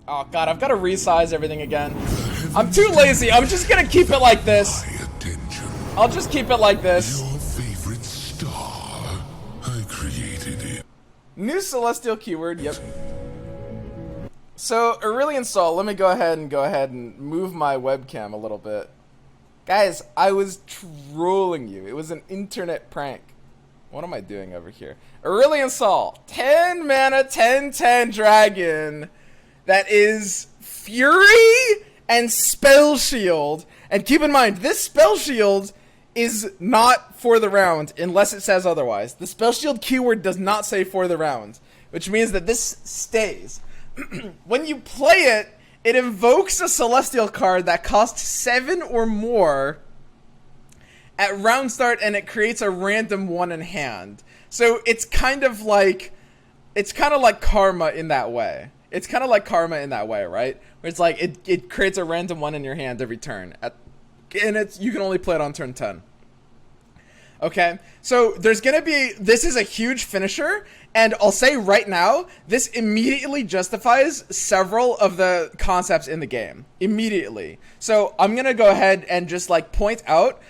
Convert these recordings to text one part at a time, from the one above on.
Oh god, I've got to resize everything again. I'm too lazy. I'm just gonna keep it like this. I'll just keep it like this. Your favorite star. I created it. New celestial keyword, yep. So, Aurelion Sol, let me go ahead and move my webcam a little bit. Guys, I was trolling you. It was an internet prank. What am I doing over here? Aurelion Sol, 10 mana, 10/10 dragon that is Fury and Spell Shield. And keep in mind, this Spell Shield is not for the round unless it says otherwise. The Spell Shield keyword does not say for the round, which means that this stays. When you play it, it invokes a Celestial card that costs 7 or more at round start, and it creates a random one in hand. So it's kind of like karma in that way. It's kind of like karma in that way, right? Where it's like it creates a random one in your hand every turn, and you can only play it on turn 10. Okay, so there's gonna be, this is a huge finisher, and I'll say right now, this immediately justifies several of the concepts in the game. Immediately. So I'm gonna go ahead and just like point out,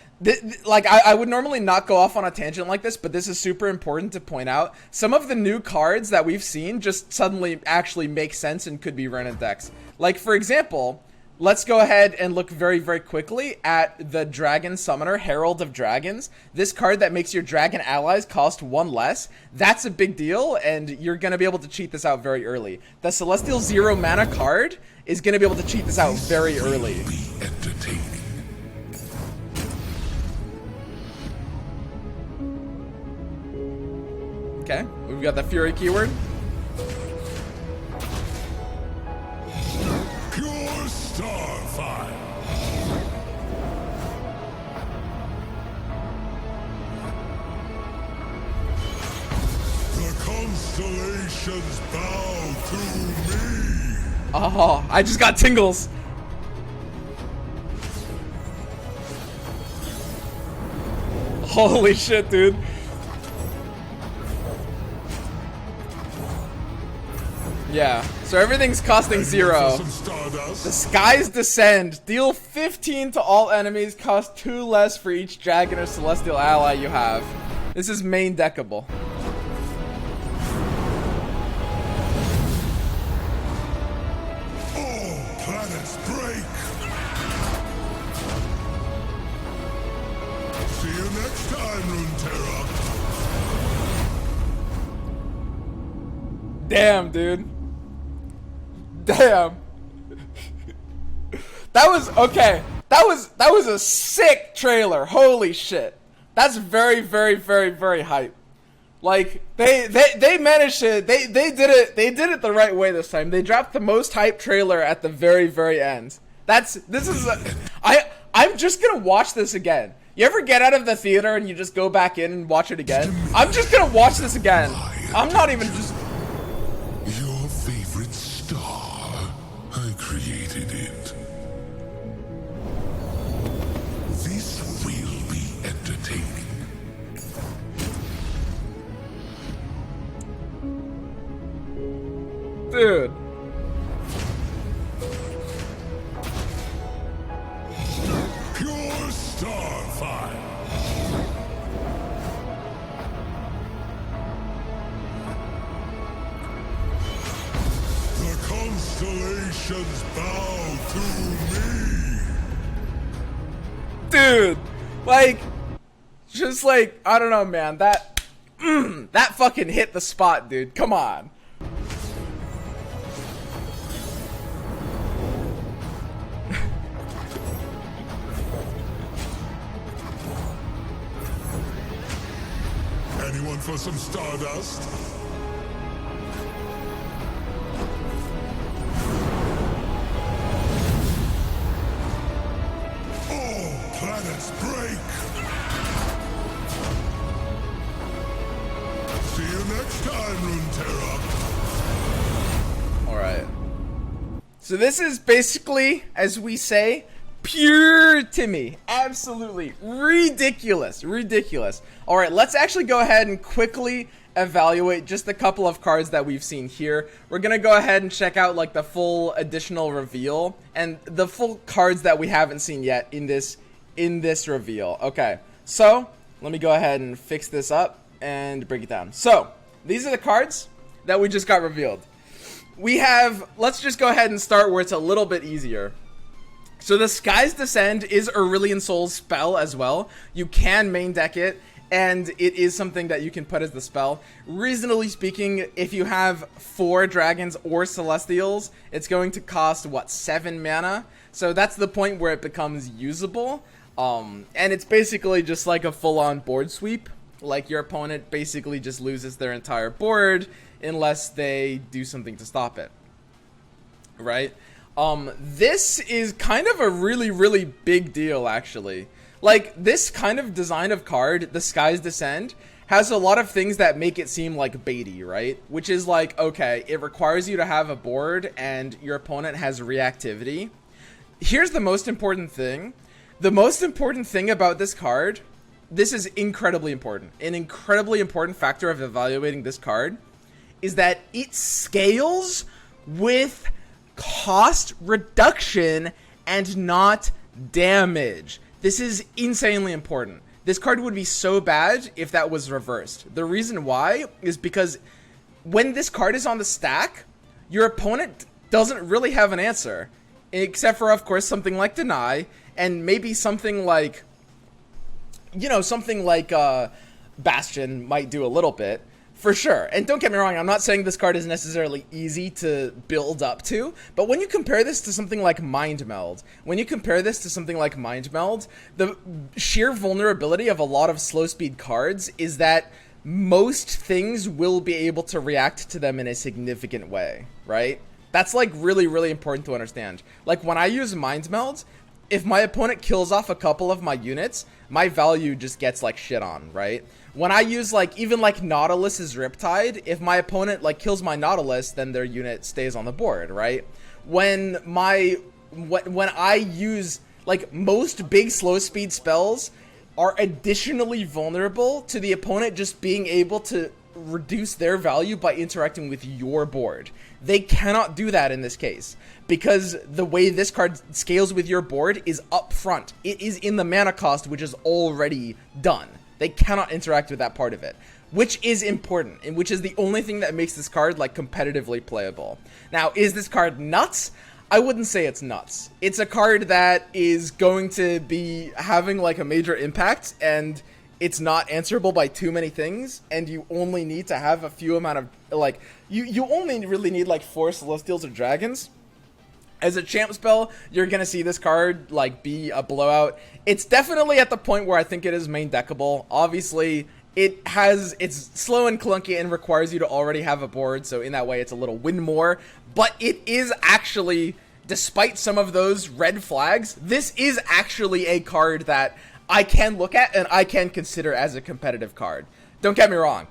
like I would normally not go off on a tangent like this, but this is super important to point out. Some of the new cards that we've seen just suddenly actually make sense and could be run in decks. Like for example, let's go ahead and look very, very quickly at the Dragon Summoner, Herald of Dragons. This card that makes your dragon allies cost 1 less. That's a big deal, and you're going to be able to cheat this out very early. The Celestial 0 mana card is going to be able to cheat this out very early. Okay, we've got the Fury keyword. Pure Starfire. The constellations bow to me. Oh, I just got tingles. Holy shit, dude. Yeah, so everything's costing 0. The Skies Descend. Deal 15 to all enemies. Cost 2 less for each dragon or celestial ally you have. This is main deckable. All planets break. See you next time, Runeterra. Damn, dude. Damn. That was okay. That was a sick trailer. Holy shit. That's very, very, very, very hype. Like they managed to they did it the right way this time. They dropped the most hype trailer at the very, very end. I'm just gonna watch this again. You ever get out of the theater and you just go back in and watch it again? I'm just gonna watch this again. I'm not even just. Your favorite star. I created it. This will be entertaining. Dude. Pure Starfire. The constellations bow to me. Dude, like, just like, I don't know, man, that fucking hit the spot, dude. Come on. Anyone for some Stardust? All planets break! See you next time, Runeterra. Alright. So this is basically, as we say, pure Timmy. Absolutely ridiculous. Ridiculous. Alright, let's actually go ahead and quickly evaluate just a couple of cards that we've seen here. We're gonna go ahead and check out like the full additional reveal and the full cards that we haven't seen yet in this reveal. Okay, so let me go ahead and fix this up and break it down. So these are the cards that we just got revealed. We have, let's just go ahead and start where it's a little bit easier. So the Sky's Descend is Aurelion Sol's spell as well. You can main deck it, and it is something that you can put as the spell. Reasonably speaking, if you have 4 dragons or celestials, it's going to cost, what, 7 mana? So that's the point where it becomes usable. And it's basically just like a full-on board sweep. Like, your opponent basically just loses their entire board unless they do something to stop it. Right? This is kind of a really, really big deal, actually. Like, this kind of design of card, the Sky's Descend, has a lot of things that make it seem like baity, right? Which is like, okay, it requires you to have a board and your opponent has reactivity. Here's the most important thing. The most important thing about this card, this is incredibly important. An incredibly important factor of evaluating this card is that it scales with cost reduction and not damage. This is insanely important. This card would be so bad if that was reversed. The reason why is because when this card is on the stack, your opponent doesn't really have an answer. Except for, of course, something like Deny, and maybe something like, you know, something like Bastion might do a little bit. For sure. And don't get me wrong, I'm not saying this card is necessarily easy to build up to, but when you compare this to something like Mind Meld, the sheer vulnerability of a lot of slow speed cards is that most things will be able to react to them in a significant way, right? That's like really, really important to understand. Like, when I use Mind Meld, if my opponent kills off a couple of my units, my value just gets like shit on, right? When I use like, even like Nautilus's Riptide, if my opponent like kills my Nautilus, then their unit stays on the board, right? When I use, like, most big slow speed spells are additionally vulnerable to the opponent just being able to reduce their value by interacting with your board. They cannot do that in this case, because the way this card scales with your board is up front. It is in the mana cost, which is already done. They cannot interact with that part of it, which is important, and which is the only thing that makes this card, like, competitively playable. Now, is this card nuts? I wouldn't say it's nuts. It's a card that is going to be having, like, a major impact, and it's not answerable by too many things, and you only need to have a few amount of, like, you only really need, like, 4 Celestials or Dragons. As a champ spell, you're gonna see this card, like, be a blowout. It's definitely at the point where I think it is main deckable. Obviously, it's slow and clunky and requires you to already have a board, so in that way it's a little win more. But it is actually, despite some of those red flags, this is actually a card that I can look at and I can consider as a competitive card. Don't get me wrong.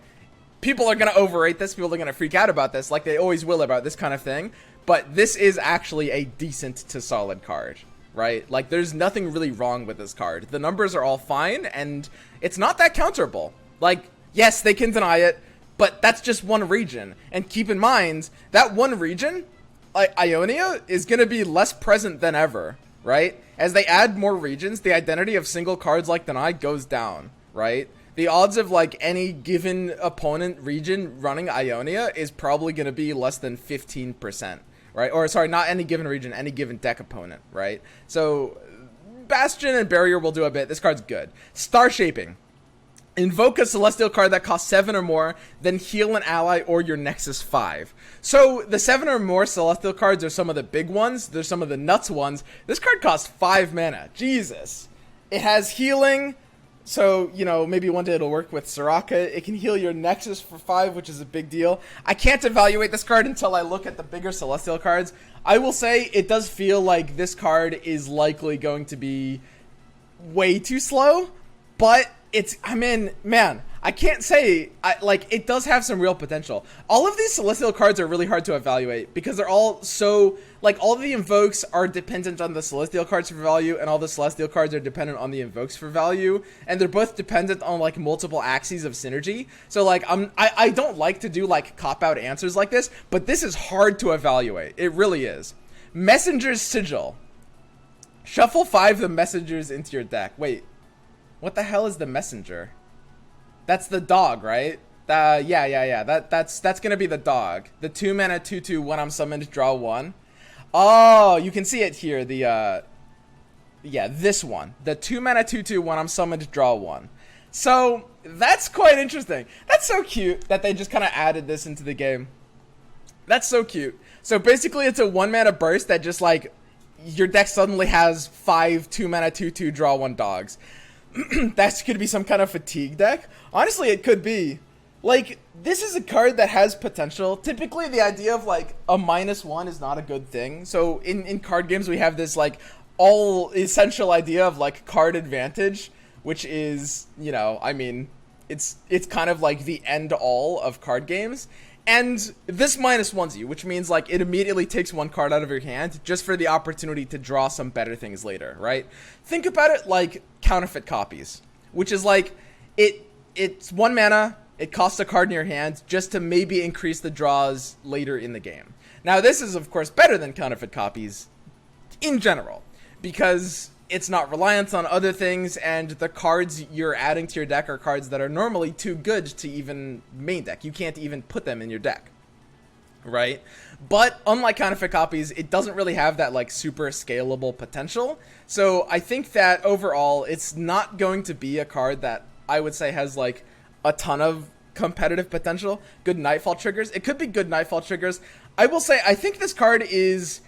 People are gonna overrate this, people are gonna freak out about this, like they always will about this kind of thing. But this is actually a decent to solid card, right? Like, there's nothing really wrong with this card. The numbers are all fine, and it's not that counterable. Like, yes, they can deny it, but that's just one region. And keep in mind, that one region, like Ionia, is going to be less present than ever, right? As they add more regions, the identity of single cards like Deny goes down, right? The odds of, like, any given opponent region running Ionia is probably going to be less than 15%. Right? Or, sorry, not any given region, any given deck opponent, right? So, Bastion and Barrier will do a bit. This card's good. Star Shaping. Invoke a Celestial card that costs 7 or more, then heal an ally or your Nexus 5. So, the 7 or more Celestial cards are some of the big ones. They're some of the nuts ones. This card costs 5 mana. Jesus. It has healing. So, you know, maybe one day it'll work with Soraka. It can heal your Nexus for 5, which is a big deal. I can't evaluate this card until I look at the bigger Celestial cards. I will say it does feel like this card is likely going to be way too slow, but it's, I mean, man, I can't say, like, it does have some real potential. All of these Celestial cards are really hard to evaluate because they're all so, like, all of the invokes are dependent on the Celestial cards for value, and all the Celestial cards are dependent on the invokes for value, and they're both dependent on, like, multiple axes of synergy. So, like, I don't like to do, like, cop-out answers like this, but this is hard to evaluate. It really is. Messenger's Sigil. Shuffle 5 the messengers into your deck. Wait, what the hell is the messenger? That's the dog, right? Yeah. That's gonna be the dog. The 2-mana 2/2 when I'm summoned, draw 1. Oh, you can see it here. The yeah, this one. The 2-mana 2/2 when I'm summoned, draw 1. So that's quite interesting. That's so cute that they just kind of added this into the game. That's so cute. So basically, it's a 1-mana burst that just like your deck suddenly has 5 2-mana 2/2 draw 1 dogs. That could be some kind of fatigue deck. Honestly, it could be. Like, this is a card that has potential. Typically, the idea of, like, a -1 is not a good thing. So, in card games, we have this, like, all-essential idea of, like, card advantage, which is, you know, I mean, it's kind of, like, the end-all of card games. And this -1s you, which means, like, it immediately takes 1 card out of your hand just for the opportunity to draw some better things later, right? Think about it like counterfeit copies, which is like, it's 1 mana, it costs a card in your hand just to maybe increase the draws later in the game. Now, this is, of course, better than counterfeit copies in general, because it's not reliant on other things, and the cards you're adding to your deck are cards that are normally too good to even main deck. You can't even put them in your deck, right? But unlike counterfeit copies, it doesn't really have that like super scalable potential. So I think that overall, it's not going to be a card that I would say has like a ton of competitive potential. Good Nightfall triggers. It could be good Nightfall triggers. I will say, I think this card is,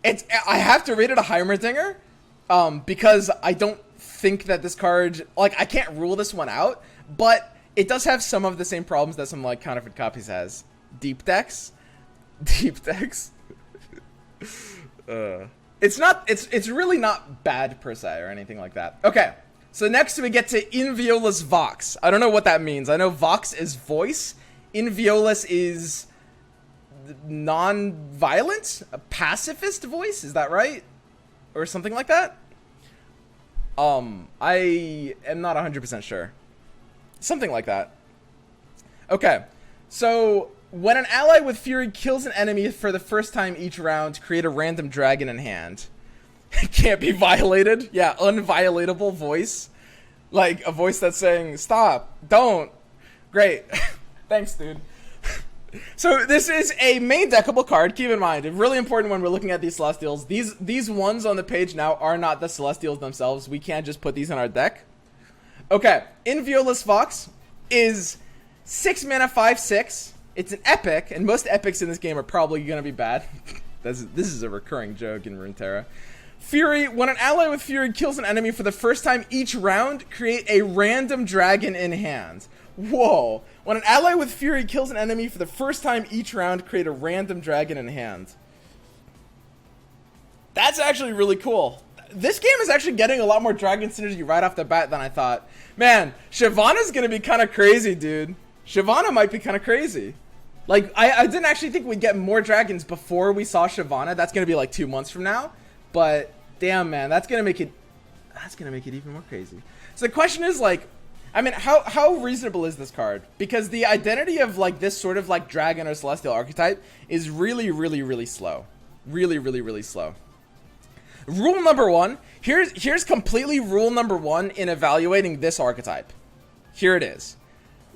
I have to rate it a Heimerdinger. Because I don't think that this card, like, I can't rule this one out, but it does have some of the same problems that some, like, counterfeit copies has. Deep decks. It's really not bad per se or anything like that. Okay, so next we get to Inviolus Vox. I don't know what that means. I know Vox is voice. Inviolus is non-violent? A pacifist voice? Is that right? Or something like that? I am not 100% sure. Something like that. Okay, so when an ally with Fury kills an enemy for the first time each round, create a random dragon in hand. It can't be violated. Yeah, unviolatable voice. Like, a voice that's saying, stop, don't. Great. Thanks, dude. So this is a main deckable card. Keep in mind, it's really important when we're looking at these Celestials. These ones on the page now are not the Celestials themselves. We can't just put these in our deck. Okay, Inviolus Vox is 6 mana 5/6. It's an epic, and most epics in this game are probably going to be bad. This is a recurring joke in Runeterra. Fury, when an ally with Fury kills an enemy for the first time each round, create a random dragon in hand. Whoa. When an ally with Fury kills an enemy for the first time each round, create a random dragon in hand. That's actually really cool. This game is actually getting a lot more dragon synergy right off the bat than I thought. Man, Shyvana's gonna be kind of crazy, dude. Shyvana might be kind of crazy. Like, I didn't actually think we'd get more dragons before we saw Shyvana. That's gonna be like 2 months from now. But, damn, man, that's gonna make it even more crazy. So the question is, like, I mean, how reasonable is this card? Because the identity of, like, this sort of, like, dragon or celestial archetype is really, really, really slow. Really, really, really slow. Rule number 1. Here's completely rule number 1 in evaluating this archetype. Here it is.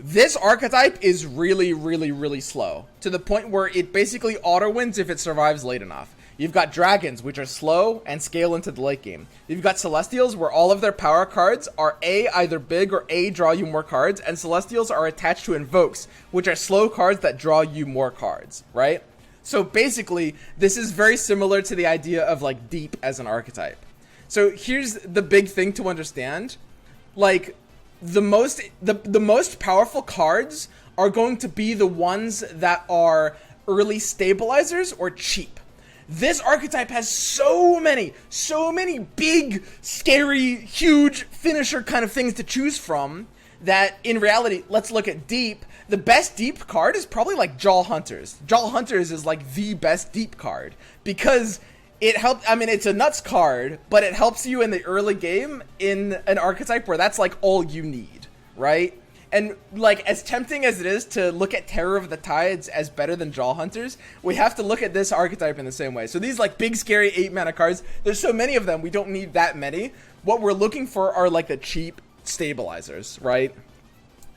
This archetype is really, really, really slow. To the point where it basically auto-wins if it survives late enough. You've got dragons, which are slow and scale into the late game. You've got celestials, where all of their power cards are A, either big, or A, draw you more cards. And celestials are attached to invokes, which are slow cards that draw you more cards, right? So basically, this is very similar to the idea of, like, deep as an archetype. So here's the big thing to understand. Like, the most powerful cards are going to be the ones that are early stabilizers or cheap. This archetype has so many big, scary, huge finisher kind of things to choose from that in reality, let's look at deep. The best deep card is probably like Jaw Hunters. Jaw Hunters is like the best deep card because it helps. I mean, it's a nuts card, but it helps you in the early game in an archetype where that's like all you need, right? And like, as tempting as it is to look at Terror of the Tides as better than Jaw Hunters, we have to look at this archetype in the same way. So these like big scary 8 mana cards, there's so many of them, we don't need that many. What we're looking for are like the cheap stabilizers, right?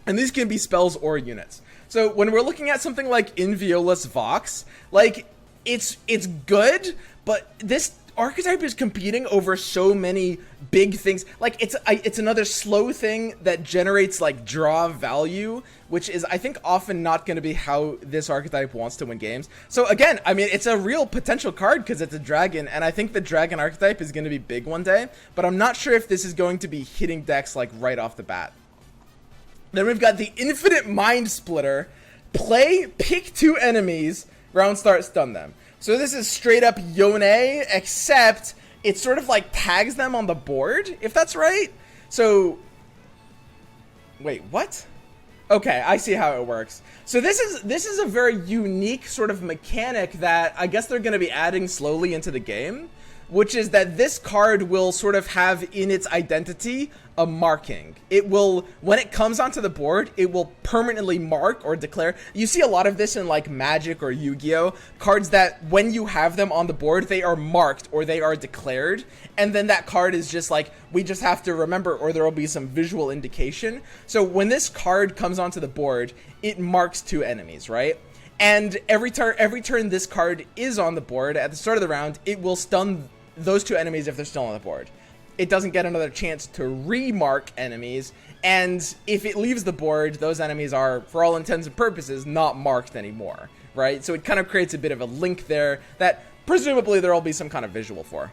And these can be spells or units. So when we're looking at something like Inviolus Vox, like it's good, but this archetype is competing over so many big things. Like it's another slow thing that generates like draw value, which is I think often not going to be how this archetype wants to win games. So again, I mean, it's a real potential card because it's a dragon, and I think the dragon archetype is going to be big one day, but I'm not sure if this is going to be hitting decks like right off the bat. Then we've got the Infinite Mind Splitter. Play, pick 2 enemies, round start, stun them. So this is straight up Yone, except it sort of like tags them on the board, if that's right. So, wait, what? Okay, I see how it works. So this is a very unique sort of mechanic that I guess they're going to be adding slowly into the game, which is that this card will sort of have in its identity a marking. It will, when it comes onto the board, it will permanently mark or declare. You see a lot of this in like Magic or Yu-Gi-Oh! Cards that when you have them on the board, they are marked or they are declared. And then that card is just like, we just have to remember, or there will be some visual indication. So when this card comes onto the board, it marks 2 enemies, right? And every turn this card is on the board at the start of the round, it will stun those 2 enemies if they're still on the board. It doesn't get another chance to remark enemies, and if it leaves the board, those enemies are, for all intents and purposes, not marked anymore, right? So it kind of creates a bit of a link there that presumably there will be some kind of visual for.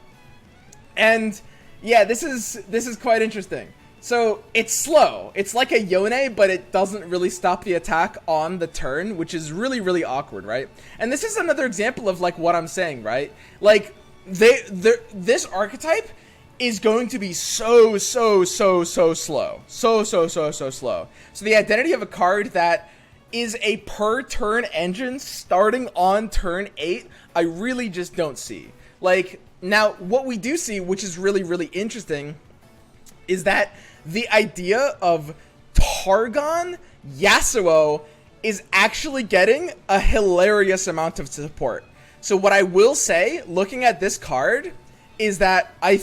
And yeah, this is quite interesting. So it's slow. It's like a Yone, but it doesn't really stop the attack on the turn, which is really, really awkward, right? And this is another example of like what I'm saying, right? Like this archetype is going to be so slow. So slow. So the identity of a card that is a per turn engine starting on turn 8, I really just don't see. Like, now what we do see, which is really, really interesting, is that the idea of Targon Yasuo is actually getting a hilarious amount of support. So what I will say, looking at this card, is that I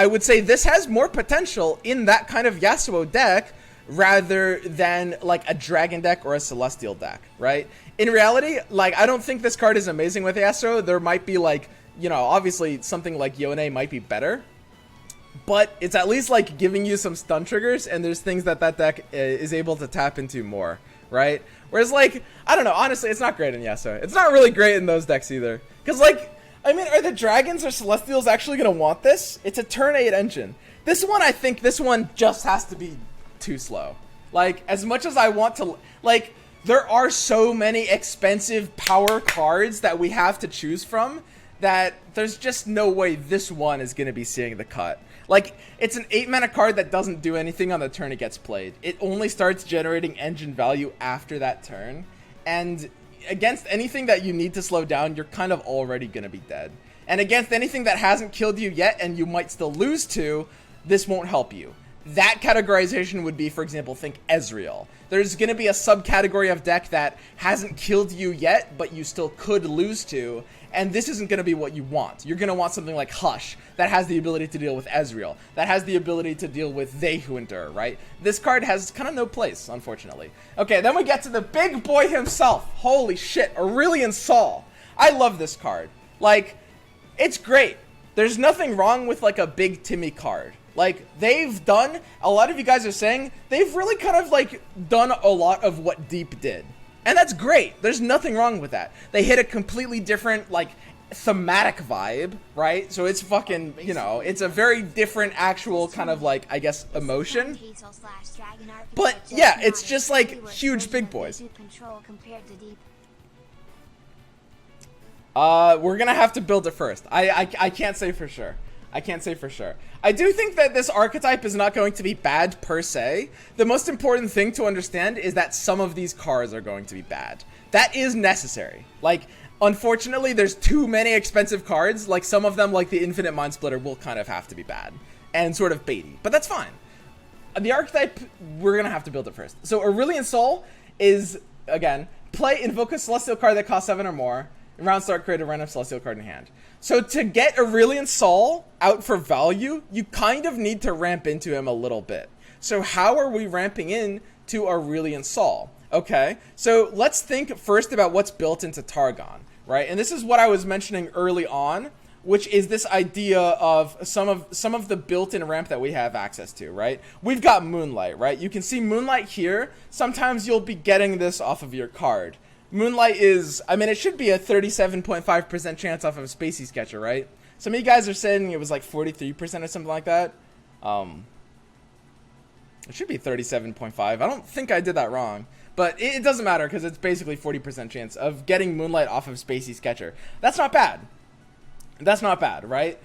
would say this has more potential in that kind of Yasuo deck rather than like a dragon deck or a celestial deck, right? In reality, like, I don't think this card is amazing with Yasuo. There might be like, you know, obviously something like Yone might be better, but it's at least like giving you some stun triggers, and there's things that deck is able to tap into more, right? Whereas like, I don't know, honestly, it's not great in Yasuo. It's not really great in those decks either. Because like, I mean, are the dragons or celestials actually going to want this? It's a turn 8 engine. This one, I think this one just has to be too slow. Like, as much as I want to, like, there are so many expensive power cards that we have to choose from that there's just no way this one is going to be seeing the cut. Like, it's an 8 mana card that doesn't do anything on the turn it gets played. It only starts generating engine value after that turn. And against anything that you need to slow down, you're kind of already going to be dead. And against anything that hasn't killed you yet and you might still lose to, this won't help you. That categorization would be, for example, think Ezreal. There's going to be a subcategory of deck that hasn't killed you yet, but you still could lose to, and this isn't going to be what you want. You're going to want something like Hush, that has the ability to deal with Ezreal, that has the ability to deal with They Who Endure, right? This card has kind of no place, unfortunately. Okay, then we get to the big boy himself. Holy shit, Aurelion Sol. I love this card. Like, it's great. There's nothing wrong with, like, a big Timmy card. Like, they've done, a lot of you guys are saying, they've really kind of, like, done a lot of what Deep did. And that's great. There's nothing wrong with that. They hit a completely different, like, thematic vibe, right? So it's fucking, you know, it's a very different actual kind of, like, I guess, emotion. But, yeah, it's just, like, huge big boys. We're gonna have to build it first. I can't say for sure. I can't say for sure. I do think that this archetype is not going to be bad per se. The most important thing to understand is that some of these cards are going to be bad. That is necessary. Like, unfortunately, there's too many expensive cards. Like, some of them, like the Infinite Mind Splitter, will kind of have to be bad and sort of baity. But that's fine. The archetype, we're going to have to build it first. So Aurelion Sol is, again, invoke a Celestial card that costs 7 or more. Round start, create a random Celestial card in hand. So to get Aurelion Sol out for value, you kind of need to ramp into him a little bit. So how are we ramping in to Aurelion Sol? Okay, so let's think first about what's built into Targon, right? And this is what I was mentioning early on, which is this idea of some of the built-in ramp that we have access to, right? We've got Moonlight, right? You can see Moonlight here. Sometimes you'll be getting this off of your card. Moonlight is, I mean, it should be a 37.5% chance off of a Spacey Sketcher, right? Some of you guys are saying it was like 43% or something like that. It should be 37.5. I don't think I did that wrong. But it doesn't matter because it's basically 40% chance of getting Moonlight off of Spacey Sketcher. That's not bad. That's not bad, right?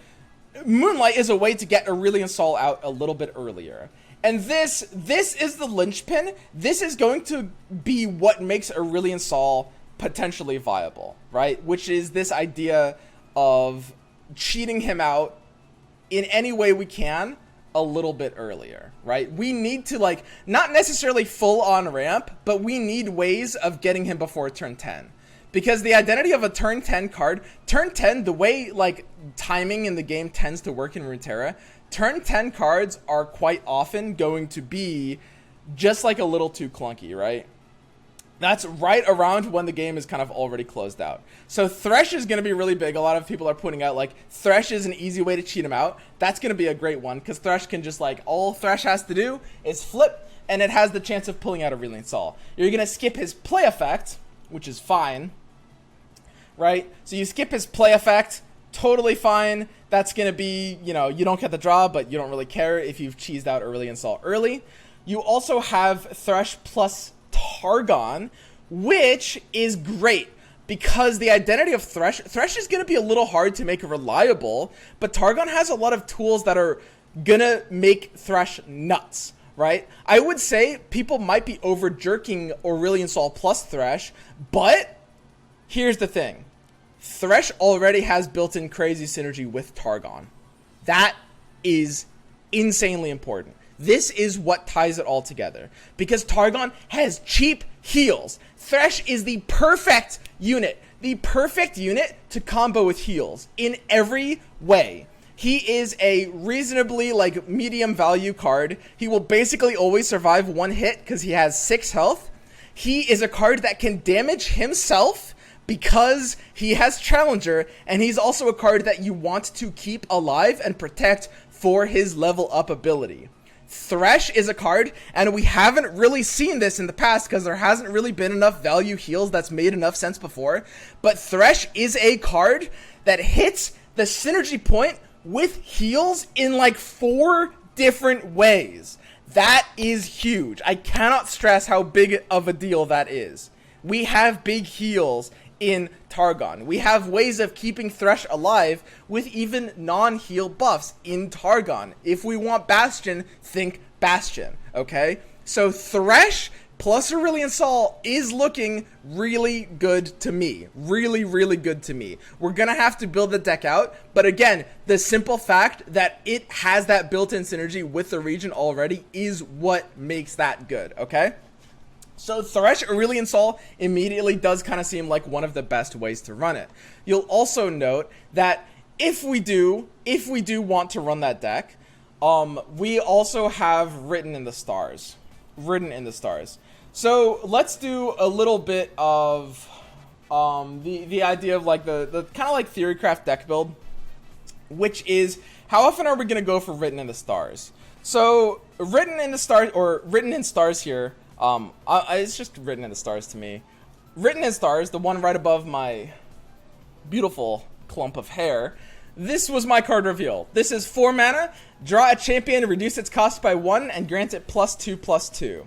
Moonlight is a way to get Aurelion Sol out a little bit earlier. And this is the linchpin. This is going to be what makes Aurelion Sol potentially viable, right? Which is this idea of cheating him out in any way we can a little bit earlier, right? We need to, like, not necessarily full on ramp, but we need ways of getting him before turn 10. Because the identity of a turn 10 card, turn 10, the way, like, timing in the game tends to work in Runeterra, turn 10 cards are quite often going to be just like a little too clunky, right? That's right around when the game is kind of already closed out. So Thresh is going to be really big. A lot of people are putting out, like, Thresh is an easy way to cheat him out. That's going to be a great one because Thresh can just, like, all Thresh has to do is flip, and it has the chance of pulling out Aurelion Sol. You're going to skip his play effect, which is fine, right? So you skip his play effect, totally fine. That's going to be, you know, you don't get the draw, but you don't really care if you've cheesed out Aurelion Sol early. You also have Thresh plus Targon, which is great because the identity of Thresh is going to be a little hard to make reliable, but Targon has a lot of tools that are going to make Thresh nuts, right? I would say people might be over jerking Aurelion Sol plus Thresh, but here's the thing. Thresh already has built-in crazy synergy with Targon. That is insanely important. This is what ties it all together. Because Targon has cheap heals. Thresh is the perfect unit. The perfect unit to combo with heals in every way. He is a reasonably, like, medium value card. He will basically always survive one hit because he has 6 health. He is a card that can damage himself because he has Challenger, and he's also a card that you want to keep alive and protect for his level up ability. Thresh is a card, and we haven't really seen this in the past because there hasn't really been enough value heals that's made enough sense before, but Thresh is a card that hits the synergy point with heals in like 4 different ways. That is huge. I cannot stress how big of a deal that is. We have big heals in Targon. We have ways of keeping Thresh alive with even non-heal buffs in Targon. If we want Bastion, think Bastion, okay? So Thresh plus Aurelion Sol is looking really good to me. Really, really good to me. We're gonna have to build the deck out, but again, the simple fact that it has that built-in synergy with the region already is what makes that good, okay? So Thresh Aurelion Sol immediately does kind of seem like one of the best ways to run it. You'll also note that if we do want to run that deck, we also have Written in the Stars. So let's do a little bit of the idea of like the kind of like theorycraft deck build, which is how often are we going to go for Written in the Stars? So Written in the Stars, or Written in Stars here. It's just Written in the Stars to me. Written in Stars, the one right above my beautiful clump of hair. This was my card reveal. This is 4 mana, draw a champion, reduce its cost by 1, and grant it +2/+2.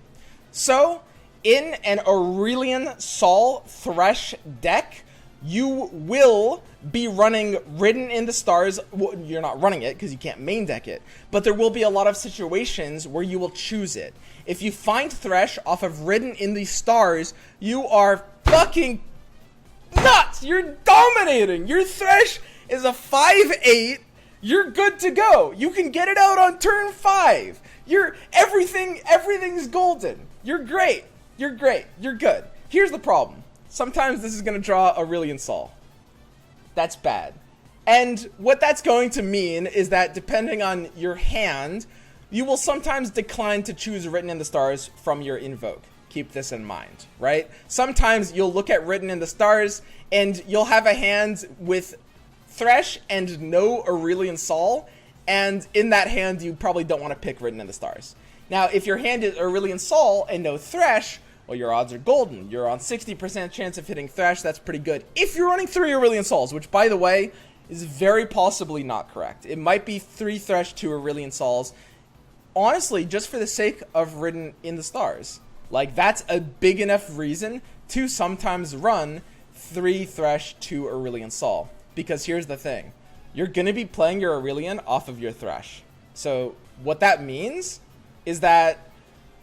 So, in an Aurelion Sol Thresh deck, you will be running Written in the Stars. Well, you're not running it because you can't main deck it, but there will be a lot of situations where you will choose it. If you find Thresh off of Written in the Stars, you are fucking nuts. You're dominating. Your Thresh is a 5/8. You're good to go. You can get it out on turn 5. Everything's golden. You're great. You're great. You're good. Here's the problem. Sometimes this is going to draw Aurelion Sol. That's bad. And what that's going to mean is that depending on your hand, you will sometimes decline to choose Written in the Stars from your invoke. Keep this in mind, right? Sometimes you'll look at Written in the Stars and you'll have a hand with Thresh and no Aurelion Sol, and in that hand you probably don't want to pick Written in the Stars. Now, if your hand is Aurelion Sol and no Thresh, well, your odds are golden. You're on 60% chance of hitting Thresh. That's pretty good. If you're running 3 Aurelion Sols, which, by the way, is very possibly not correct. It might be 3 Thresh, 2 Aurelion Sols. Honestly, just for the sake of Written in the Stars. Like, that's a big enough reason to sometimes run 3 Thresh, 2 Aurelion Sol. Because here's the thing. You're going to be playing your Aurelion off of your Thresh. So, what that means is that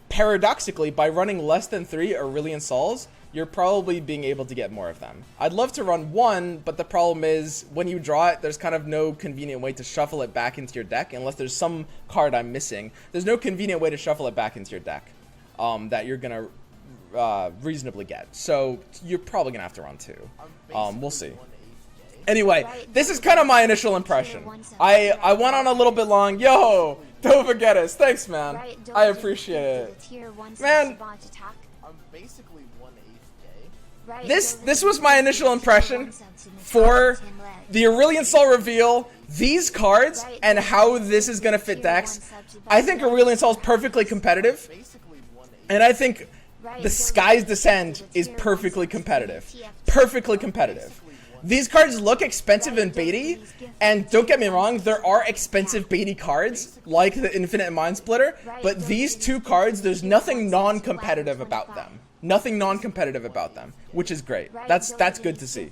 paradoxically, by running less than 3 Aurelion Sols, you're probably being able to get more of them. I'd love to run 1, but the problem is when you draw it, there's kind of no convenient way to shuffle it back into your deck unless there's some card I'm missing. There's no convenient way to shuffle it back into your deck that you're going to reasonably get. So you're probably going to have to run 2. We'll see. Anyway, this is kind of my initial impression. I went on a little bit long. Yo, don't forget us. Thanks, man. I appreciate it. Man, I'm basically 1/8 this was my initial impression for the Aurelion Sol reveal, these cards, and how this is going to fit decks. I think Aurelion Sol is perfectly competitive, and I think the Sky's Descent is perfectly competitive. Perfectly competitive. These cards look expensive and baity, and don't get me wrong, there are expensive baity cards, like the Infinite Mind Splitter, but these 2 cards, there's nothing non-competitive about them. Nothing non-competitive about them, which is great. That's good to see.